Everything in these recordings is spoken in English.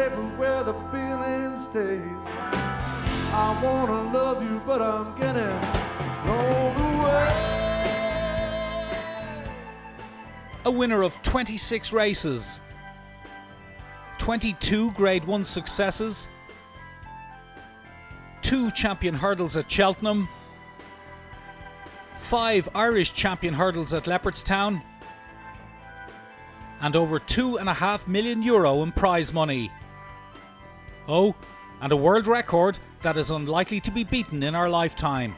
everywhere the feeling stays. I wanna love you, but I'm getting blown away. A winner of 26 races, 22 Grade 1 successes, 2 champion hurdles at Cheltenham, 5 Irish champion hurdles at Leopardstown, and over €2.5 million in prize money. Oh, and a world record that is unlikely to be beaten in our lifetime.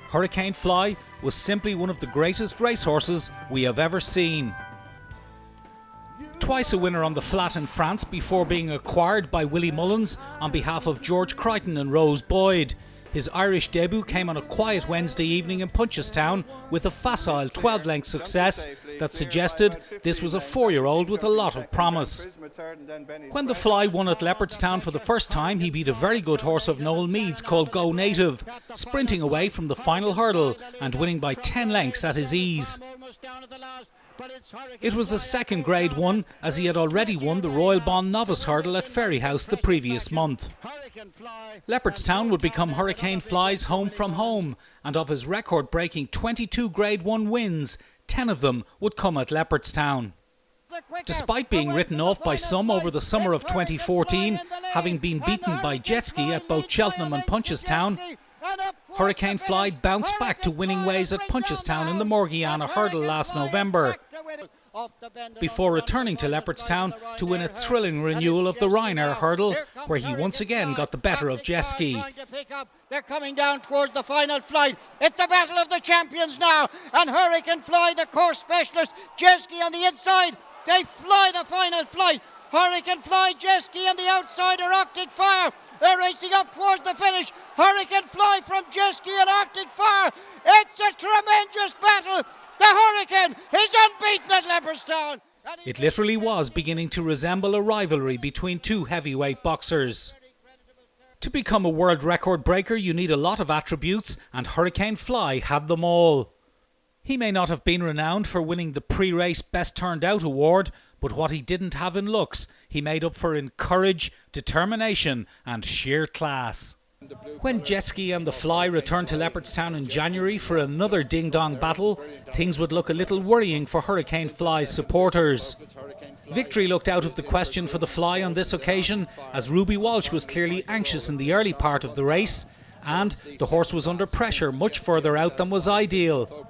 Hurricane Fly was simply one of the greatest racehorses we have ever seen. Twice a winner on the flat in France before being acquired by Willie Mullins on behalf of George Creighton and Rose Boyd. His Irish debut came on a quiet Wednesday evening in Punchestown with a facile 12-length success that suggested this was a 4-year-old with a lot of promise. When the Fly won at Leopardstown for the first time, he beat a very good horse of Noel Meade's called Go Native, sprinting away from the final hurdle and winning by 10 lengths at his ease. It was a second Grade 1 as he had already won the Royal Bond Novice Hurdle at Ferryhouse the previous month. Leopardstown would become Hurricane Fly's home from home, and of his record-breaking 22 Grade 1 wins, 10 of them would come at Leopardstown. Despite being written off by some over the summer of 2014, having been beaten by jet ski at both Cheltenham and Punchestown, Hurricane Fly bounced back to winning ways at Punchestown in the Morgiana Hurdle last November, before returning to Leopardstown to win a thrilling renewal of the Ryanair Hurdle, where he once again got the better of jet ski. They're coming down towards the final flight. It's the battle of the champions now, and Hurricane Fly, the course specialist, jet ski on the inside. They fly the final flight. Hurricane Fly, jet ski on the outside are Arctic Fire. They're racing up towards the finish. Hurricane Fly from jet ski and Arctic Fire. It's a tremendous battle. The Hurricane is unbeaten at Leopardstown. It literally was beginning to resemble a rivalry between two heavyweight boxers. To become a world record breaker, you need a lot of attributes, and Hurricane Fly had them all. He may not have been renowned for winning the pre-race Best Turned Out award, but what he didn't have in looks, he made up for in courage, determination and sheer class. When jet ski and the Fly returned to Leopardstown in January for another ding-dong battle, things would look a little worrying for Hurricane Fly's supporters. Victory looked out of the question for the Fly on this occasion, as Ruby Walsh was clearly anxious in the early part of the race, and the horse was under pressure much further out than was ideal.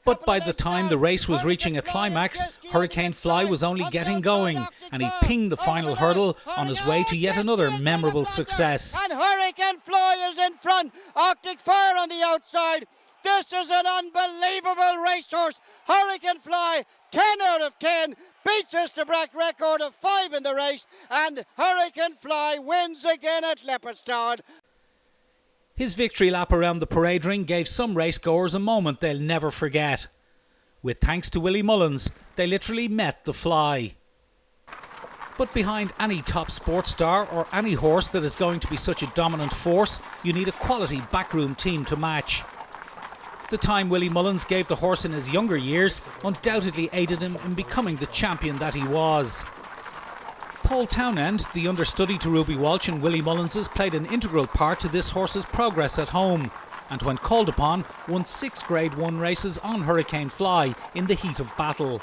But by the time the race was reaching a climax, Hurricane Fly was only getting going, and he pinged the final hurdle on his way to yet another memorable success. And Hurricane Fly is in front, Arctic Fire on the outside. This is an unbelievable racehorse. Hurricane Fly, 10 out of 10, beats his Brack record of 5 in the race, and Hurricane Fly wins again at Leopardstown. His victory lap around the parade ring gave some racegoers a moment they'll never forget. With thanks to Willie Mullins, they literally met the Fly. But behind any top sports star or any horse that is going to be such a dominant force, you need a quality backroom team to match. The time Willie Mullins gave the horse in his younger years undoubtedly aided him in becoming the champion that he was. Paul Townend, the understudy to Ruby Walsh and Willie Mullins's, played an integral part to this horse's progress at home, and when called upon, won 6 Grade 1 races on Hurricane Fly in the heat of battle.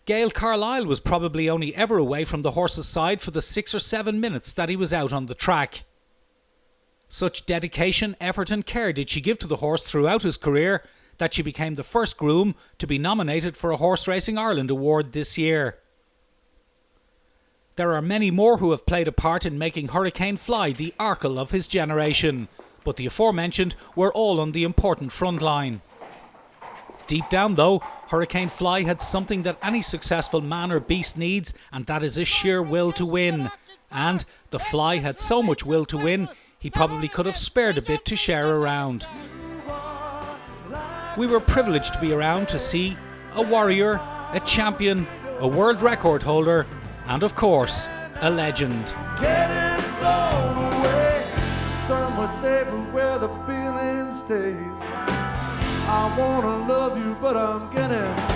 Gail Carlisle was probably only ever away from the horse's side for the 6 or 7 minutes that he was out on the track. Such dedication, effort and care did she give to the horse throughout his career that she became the first groom to be nominated for a Horse Racing Ireland award this year. There are many more who have played a part in making Hurricane Fly the Arkle of his generation, but the aforementioned were all on the important front line. Deep down though, Hurricane Fly had something that any successful man or beast needs, and that is a sheer will to win. And the Fly had so much will to win, he probably could have spared a bit to share around. We were privileged to be around to see a warrior, a champion, a world record holder, and of course, a legend. Getting blown away, somewhere safer where the feeling stays. I wanna love you, but I'm getting